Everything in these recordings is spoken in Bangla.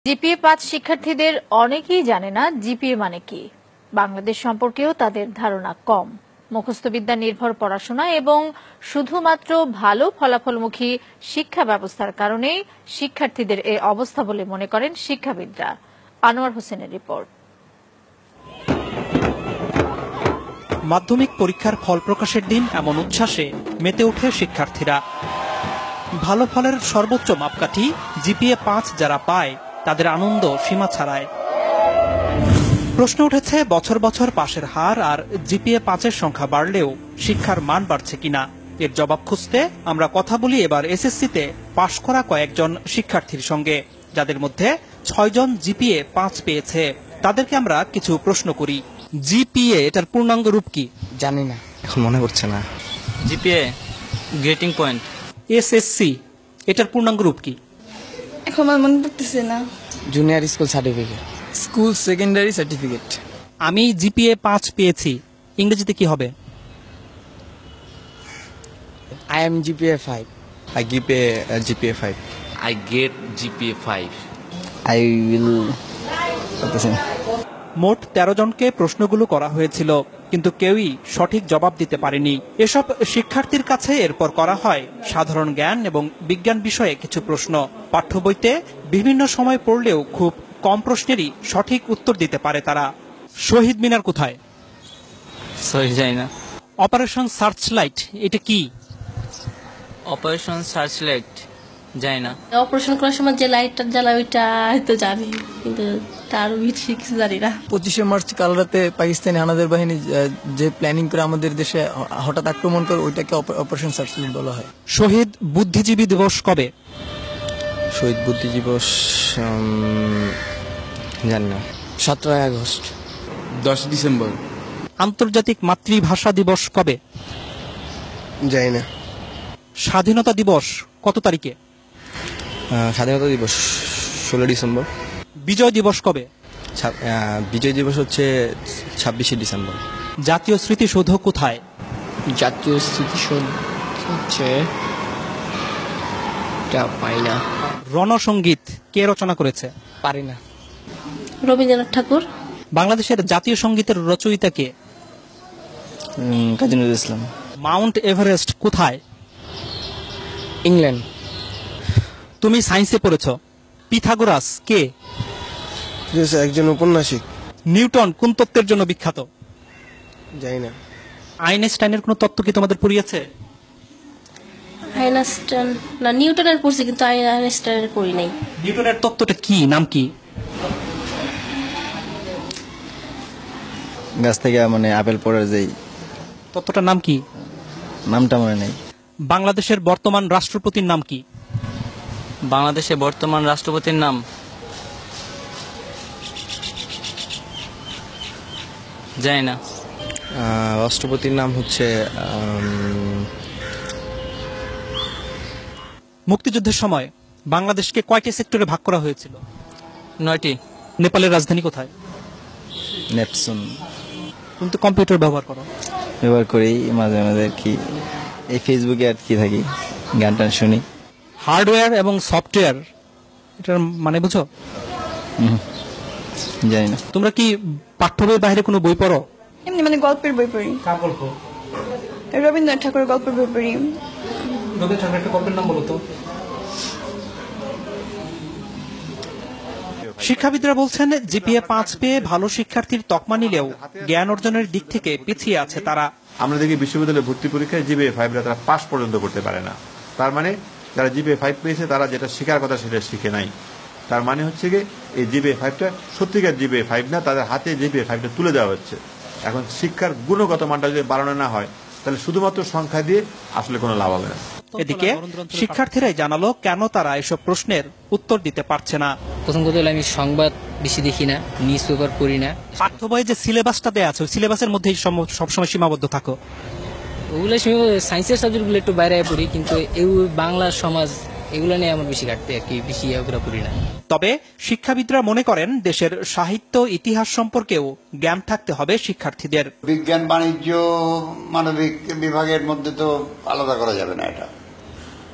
জিপিএ-৫ শিক্ষার্থীদের অনেকেই জানে না জিপিএ মানে কি। বাংলাদেশ সম্পর্কেও তাদের ধারণা কম। মুখস্থবিদ্যা নির্ভর পড়াশোনা এবং শুধুমাত্র ভালো ফলাফলমুখী শিক্ষা ব্যবস্থার কারণেই শিক্ষার্থীদের এই অবস্থা বলে মনে করেন শিক্ষাবিদরা। আনোয়ার হোসেনের রিপোর্ট। মাধ্যমিক পরীক্ষার ফল প্রকাশের দিন এমন উচ্ছ্বাসে মেতে ওঠে শিক্ষার্থীরা। ভালো ফলের সর্বোচ্চ মাপকাঠি জিপিএ-৫ যারা পায় তাদের আনন্দ সীমা ছাড়ায়। প্রশ্ন উঠেছে বছর বছর পাশের হার আর জিপিএ-৫-এর সংখ্যা বাড়লেও শিক্ষার মান বাড়ছে কিনা। এর জবাব খুঁজতে আমরা কথা বলি এবার এসএসসিতে পাশ করা কয়েকজন শিক্ষার্থীর সঙ্গে, যাদের মধ্যে ৬ জন জিপিএ-৫ পেয়েছে। তাদেরকে আমরা কিছু প্রশ্ন করি। জিপিএ এটার পূর্ণাঙ্গ রূপ কি? জানি না, এখন মনে পড়ছে না। GPA grading point. এসএসসি এটার পূর্ণাঙ্গ রূপ কি? এখন আমার মনে পড়তেছে না। Junior school certificate, school secondary certificate. আমি জিপিএ-৫ পেয়েছি, ইংরেজিতে কি হবে? I am GPA 5. I give a GPA 5. I get GPA 5. I will. মোট 13 জনকে প্রশ্নগুলো করা হয়েছিল, কিন্তু কেউই সঠিক জবাব দিতে পারেনি। এসব শিক্ষার্থীর কাছে এরপর করা হয় সাধারণ জ্ঞান এবং বিজ্ঞান বিষয়ে কিছু প্রশ্ন। পাঠ্য বইতে বিভিন্ন সময় পড়লেও খুব কম প্রশ্নেরই সঠিক উত্তর দিতে পারে তারা। শহীদ মিনার কোথায়? সরি, জানি না। অপারেশন সার্চলাইট এটা কি? অপারেশন সার্চলাইট জানি না। অপারেশন করার সময় যে লাইটটা জ্বালা ওইটা তো জানি, কিন্তু তার বেশি কিছু জানি না। 25শে মার্চ কাল রাতে পাকিস্তানি হানাদার বাহিনী যে প্ল্যানিং করে আমাদের দেশে হঠাৎ আক্রমণ করে, ওইটাকে অপারেশন সার্চলাইট বলা হয়। শহীদ বুদ্ধিজীবী দিবস কবে? শহীদ বুদ্ধি দিবস জানি না। 17 আগস্ট। 10 ডিসেম্বর। আন্তর্জাতিক মাতৃভাষা দিবস কবে? জানি না। স্বাধীনতা দিবস কত তারিখে? স্বাধীনতা দিবস 16 ডিসেম্বর। বিজয় দিবস কবে? বিজয় দিবস হচ্ছে 26শে ডিসেম্বর। জাতীয় স্মৃতিসৌধ কোথায়? জাতীয় স্মৃতিসৌধ হচ্ছে পাই না। রণসঙ্গীত কে রচনা করেছে? পারি না। রবীন্দ্রনাথ ঠাকুর। বাংলাদেশের জাতীয় সঙ্গীতের রচয়িতা কে? কাজী নজরুল ইসলাম। মাউন্ট এভারেস্ট কোথায়? ইংল্যান্ড। তুমি সায়েন্সে পড়েছ। পিথাগোরাস কে? একজন ঔপন্যাসিক। নিউটন কোন তত্ত্বের জন্য বিখ্যাত? জানি না। আইনস্টাইনের কোন তত্ত্ব কি তোমাদের পড়িয়েছে? আইনস্টাইন না, নিউটনের পড়ছি, কিন্তু আইনস্টাইনের পড়ি নাই। নিউটনের তত্ত্বটা কি, নাম কি? গাছ থেকে মানে আপেল পড়ার যেই তত্ত্বটার নাম কি? নামটা মনে নেই। বাংলাদেশের বর্তমান রাষ্ট্রপতির নাম কি? বাংলাদেশের বর্তমান রাষ্ট্রপতির নাম জানি না। রাষ্ট্রপতির নাম হচ্ছে মুক্তিযুদ্ধের সময় বাংলাদেশকে কয়টি সেক্টরে ভাগ করা হয়েছিল? 9টি। নেপালের রাজধানী কোথায়? নেপসুন। তুমি তো কম্পিউটার ব্যবহার করো। ব্যবহার করি মাঝে মাঝে, কি এই ফেসবুকে আর কি থাকি, গান টান শুনি। হার্ডওয়্যার এবং সফটওয়্যার এটার মানে বুঝো? জানি না। তোমরা কি পাঠ্য বইয়ের বাইরে কোনো বই পড়ো? এমনি মানে গল্পের বই পড়ি। কার গল্প? রবীন্দ্রনাথ ঠাকুরের গল্পের বই পড়ি। রবীন্দ্রনাথ ঠাকুরের একটা গল্পের নাম বলো তো। শিক্ষাবিদরা বলছেন জিপিএ-৫ পেয়ে ভালো শিক্ষার্থীর তকমা নিলেও জ্ঞান অর্জনের দিক থেকে পিছিয়ে আছে তারা। আমরা দেখি বিশ্ববিদ্যালয়ে ভর্তি পরীক্ষায় জিপিএ-৫ তারা পাস পর্যন্ত করতে পারে না। তার মানে যারা জিপিএ-৫ পেয়েছে তারা যেটা শেখার কথা সেটা শিখে নাই। তার মানে হচ্ছে কি এই জিপিএ-৫টা সত্যিকার জিপিএ-৫ না, তাদের হাতে জিপিএ-৫টা তুলে দেওয়া হচ্ছে। এখন শিক্ষার গুণগত মানটা যদি বাড়ানো না হয়, তাহলে শুধুমাত্র সংখ্যা দিয়ে আসলে কোনো লাভ হবে না। এদিকে শিক্ষার্থীরাই জানালো কেন তারা এসব প্রশ্নের উত্তর দিতে পারছে না। প্রথম কথা হলো আমি সংবাদ বেশি দেখি না, নিউজ পেপার পড়ি না। পাঠ্য বইয়ে যে সিলেবাসটা দেয়া আছে, সিলেবাসের মধ্যে সবসময় সীমাবদ্ধ থাকো। ওগুলো সায়েন্সের সাবজেক্টগুলো একটু বাইরে পড়ি, কিন্তু বাংলা সমাজ এগুলো নিয়ে আমার বেশি ঘাটতে আর কি, বেশি ওগুলো পড়ি না। তবে শিক্ষাবিদরা মনে করেন দেশের সাহিত্য ইতিহাস সম্পর্কেও জ্ঞান থাকতে হবে শিক্ষার্থীদের। বিজ্ঞান, বাণিজ্য, মানবিক বিভাগের মধ্যে তো আলাদা করা যাবে না। এটা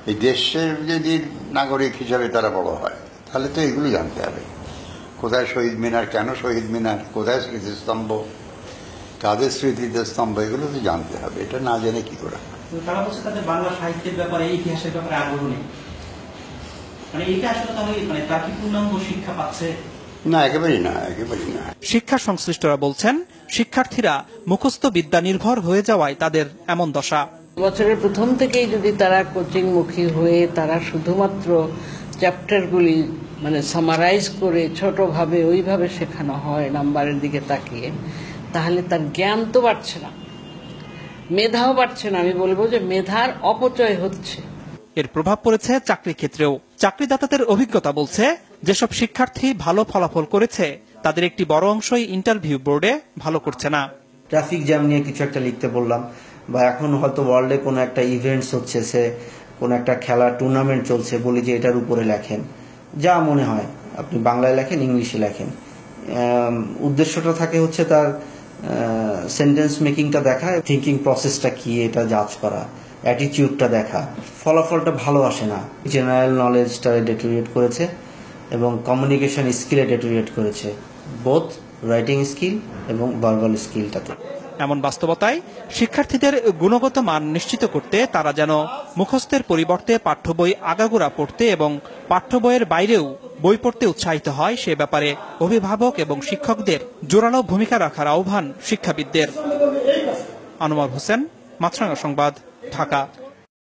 এই দেশের যদি নাগরিক হিসাবে তারা বড় হয়, তাহলে তো এগুলো জানতে হবে। কোথায় শহীদ মিনার, কেন শহীদ মিনার, কোথায় স্মৃতিস্তম্ভ, কাদের স্মৃতিতে স্তম্ভ, এগুলো তো জানতে হবে। এটা না জেনে কি করে? তারা বলছে তাদের বাংলা সাহিত্যের ব্যাপারে, ইতিহাসের ব্যাপারে আগ্রহ নেই। মানে এটা আসলে তাহলে মানে তার কি পূর্ণাঙ্গ শিক্ষা পাচ্ছে? না, একেবারেই না, একেবারেই না। শিক্ষা সংশ্লিষ্টরা বলছেন, শিক্ষার্থীরা মুখস্থ বিদ্যা নির্ভর হয়ে যাওয়ায় তাদের এমন দশা। বছরের প্রথম থেকেই যদি তারা কোচিং মুখী হয়ে তারা শুধুমাত্র চ্যাপ্টারগুলি মানে সামারাইজ করে ছোটভাবে ওইভাবে শেখানো হয় নাম্বারের দিকে তাকিয়ে, তাহলে তার জ্ঞান তো বাড়ছে না, মেধাও বাড়ছে না। আমি বলবো যে মেধার অপচয় হচ্ছে। এর প্রভাব পড়েছে চাকরি ক্ষেত্রেও। চাকরিদাতাদের অভিজ্ঞতা বলছে, যেসব শিক্ষার্থী ভালো ফলাফল করেছে তাদের একটি বড় অংশই ইন্টারভিউ বোর্ডে ভালো করছে না। ট্রাফিক জ্যাম নিয়ে কিছু একটা লিখতে বললাম, বা এখন হয়তো ওয়ার্ল্ডে কোনো একটা ইভেন্টস হচ্ছে, সে কোনো একটা খেলার টুর্নামেন্ট চলছে, বলি যে এটার উপরে লেখেন, যা মনে হয় আপনি বাংলায় লেখেন, ইংলিশে লেখেন। উদ্দেশ্যটা থাকে হচ্ছে তার সেন্টেন্স মেকিংটা দেখা, থিঙ্কিং প্রসেসটা কি এটা জাজ করা, অ্যাটিটিউডটা দেখা। ফলাফলটা ভালো আসে না। জেনারেল নলেজটা ডেটোরিয়েট করেছে এবং কমিউনিকেশন স্কিলে ডেটোরিয়েট করেছে, বোথ রাইটিং স্কিল এবং ভার্বাল স্কিলটাতে। এমন বাস্তবতায় শিক্ষার্থীদের গুণগত মান নিশ্চিত করতে তারা যেন মুখস্থের পরিবর্তে পাঠ্য বই আগাগোড়া পড়তে এবং পাঠ্য বইয়ের বাইরেও বই পড়তে উৎসাহিত হয়, সে ব্যাপারে অভিভাবক এবং শিক্ষকদের জোরালো ভূমিকা রাখার আহ্বান শিক্ষাবিদদের। আনোয়ার হোসেন, মাছরাঙা সংবাদ, ঢাকা।